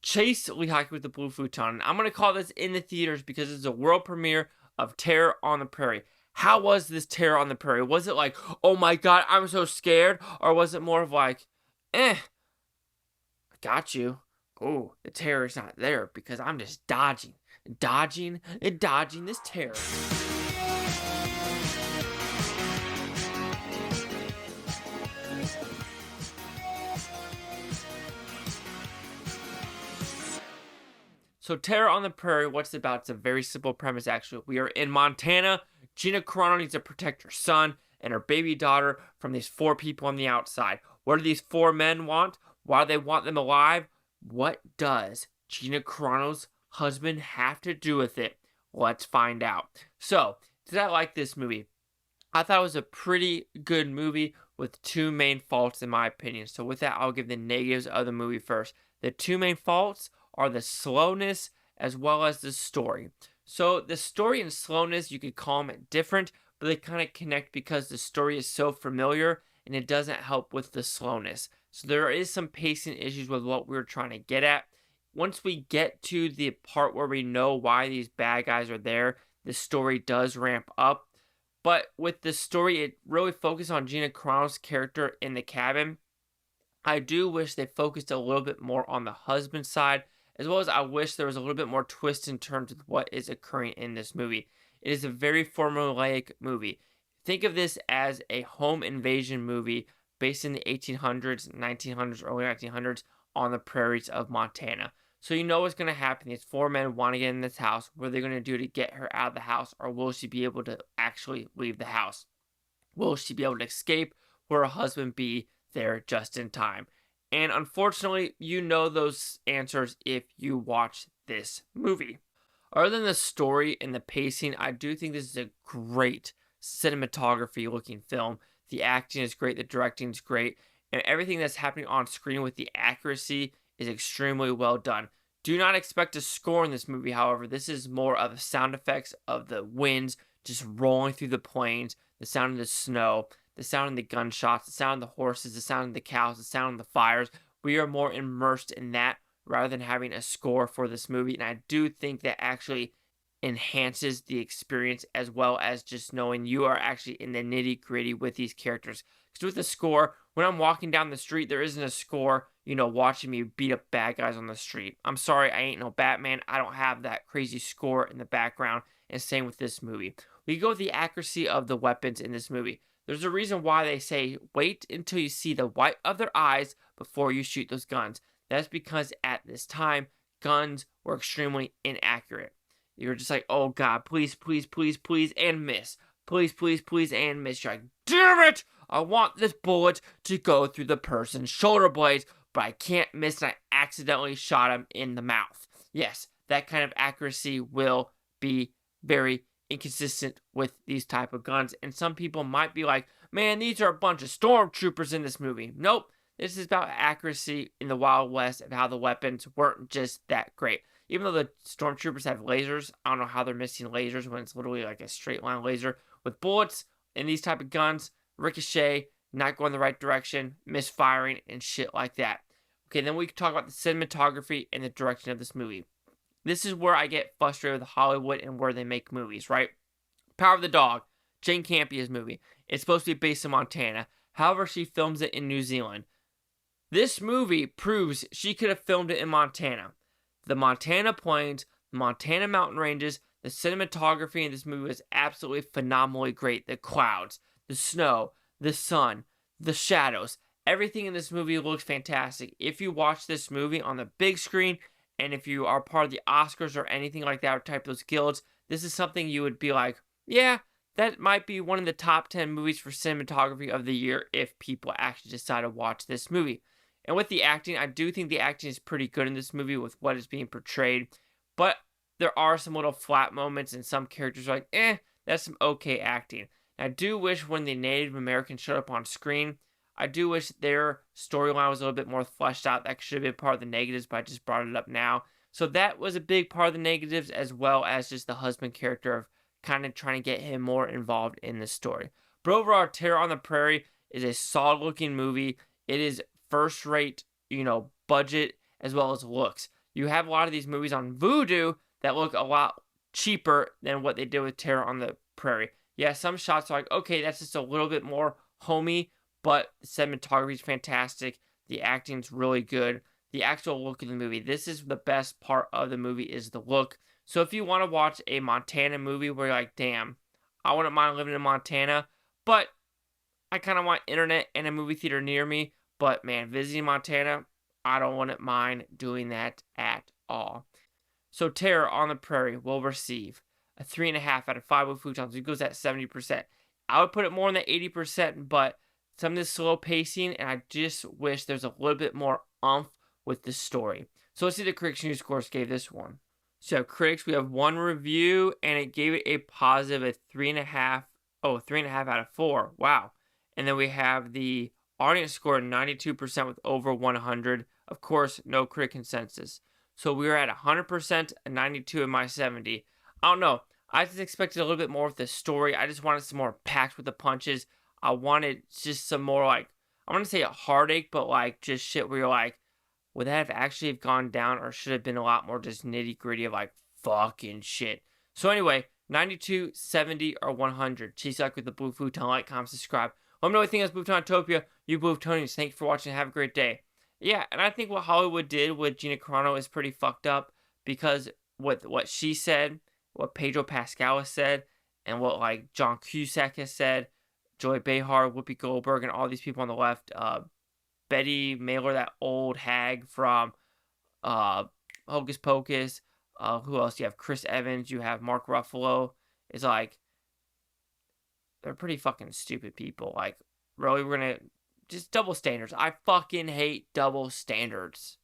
Chase Lehocky with the Blue Futon. I'm going to call this in the theaters because it's a world premiere of Terror on the Prairie. How was this Terror on the Prairie? Was it like, oh my god, I'm so scared? Or was it more of like, I got you. Oh, the terror's not there because I'm just dodging this terror. So Terror on the Prairie, what's it about? It's a very simple premise, actually. We are in Montana. Gina Carano needs to protect her son and her baby daughter from these 4 people on the outside. What do these 4 men want? Why do they want them alive? What does Gina Carano's husband have to do with it? Let's find out. So, did I like this movie? I thought it was a pretty good movie with 2 main faults in my opinion. So with that, I'll give the negatives of the movie first. The 2 main faults are the slowness as well as the story. So the story and slowness, you could call them different, but they kind of connect because the story is so familiar and it doesn't help with the slowness. So there is some pacing issues with what we were trying to get at. Once we get to the part where we know why these bad guys are there, the story does ramp up. But with the story, it really focused on Gina Carano's character in the cabin. I do wish they focused a little bit more on the husband side, as well as I wish there was a little bit more twist in terms of what is occurring in this movie. It is a very formulaic movie. Think of this as a home invasion movie based in the 1800s, 1900s, early 1900s on the prairies of Montana. So you know what's going to happen. These 4 men want to get in this house. What are they going to do to get her out of the house? Or will she be able to actually leave the house? Will she be able to escape? Will her husband be there just in time? And unfortunately, you know those answers if you watch this movie. Other than the story and the pacing, I do think this is a great cinematography looking film. The acting is great, the directing is great, and everything that's happening on screen with the accuracy is extremely well done. Do not expect a score in this movie, however. This is more of the sound effects of the winds just rolling through the plains, the sound of the snow, the sound of the gunshots, the sound of the horses, the sound of the cows, the sound of the fires. We are more immersed in that rather than having a score for this movie. And I do think that actually enhances the experience as well as just knowing you are actually in the nitty gritty with these characters. Because with the score, when I'm walking down the street, there isn't a score, watching me beat up bad guys on the street. I'm sorry, I ain't no Batman. I don't have that crazy score in the background. And same with this movie. We go with the accuracy of the weapons in this movie. There's a reason why they say, wait until you see the white of their eyes before you shoot those guns. That's because at this time, guns were extremely inaccurate. You're just like, oh God, please, please, please, please, and miss. Please, please, please, and miss. You're like, damn it! I want this bullet to go through the person's shoulder blades, but I can't miss and I accidentally shot him in the mouth. Yes, that kind of accuracy will be very inconsistent with these type of guns, and some people might be like, man, these are a bunch of stormtroopers in this movie. Nope, this is about accuracy in the Wild West of how the weapons weren't just that great. Even though the stormtroopers have lasers, I don't know how they're missing lasers when it's literally like a straight line laser. With bullets and these type of guns, ricochet, not going the right direction, misfiring, and shit like that. Okay, then we can talk about the cinematography and the direction of this movie. This is where I get frustrated with Hollywood and where they make movies, right? Power of the Dog, Jane Campion's movie. It's supposed to be based in Montana. However, she films it in New Zealand. This movie proves she could have filmed it in Montana. The Montana plains, the Montana mountain ranges, the cinematography in this movie is absolutely phenomenally great. The clouds, the snow, the sun, the shadows, everything in this movie looks fantastic. If you watch this movie on the big screen, and if you are part of the Oscars or anything like that, or type those guilds, this is something you would be like, yeah, that might be one of the top 10 movies for cinematography of the year if people actually decide to watch this movie. And with the acting, I do think the acting is pretty good in this movie with what is being portrayed. But there are some little flat moments and some characters are like, that's some okay acting. And I do wish when the Native Americans showed up on screen, I do wish their storyline was a little bit more fleshed out. That should have been part of the negatives, but I just brought it up now. So that was a big part of the negatives, as well as just the husband character of kind of trying to get him more involved in the story. But overall, Terror on the Prairie is a solid-looking movie. It is first-rate, budget as well as looks. You have a lot of these movies on Vudu that look a lot cheaper than what they did with Terror on the Prairie. Yeah, some shots are like, okay, that's just a little bit more homey, but the cinematography is fantastic. The acting's really good. The actual look of the movie. This is the best part of the movie is the look. So if you want to watch a Montana movie where you're like, damn, I wouldn't mind living in Montana, but I kind of want internet and a movie theater near me. But man, visiting Montana, I don't wouldn't mind doing that at all. So Terror on the Prairie will receive a 3.5 out of 5 with Futons. It goes at 70%. I would put it more in the 80%, but some of this slow pacing, and I just wish there's a little bit more oomph with the story. So let's see the critics' news scores gave this one. So critics, we have one review, and it gave it a positive at 3.5. Oh, 3.5 out of 4. Wow. And then we have the audience score 92% with over 100. Of course, no critic consensus. So we were at 100%, a 92 in my 70. I don't know. I just expected a little bit more with the story. I just wanted some more packed with the punches. I wanted just some more, like, I want to say a heartache, but like just shit where you're like, would that have actually have gone down, or should have been a lot more just nitty gritty of like fucking shit? So anyway, 92, 70, or 100. Cheese luck with the Blue Futon. Like, comment, subscribe. Let me know what you think of Bluetonian. You Blue Tonians. Thank you for watching. Have a great day. Yeah, and I think what Hollywood did with Gina Carano is pretty fucked up, because what she said, what Pedro Pascal has said, and what like John Cusack has said, Joy Behar, Whoopi Goldberg, and all these people on the left, Betty Mailer, that old hag from Hocus Pocus, who else? You have Chris Evans, you have Mark Ruffalo. It's like, they're pretty fucking stupid people. Like, really, we're gonna just double standards. I fucking hate double standards.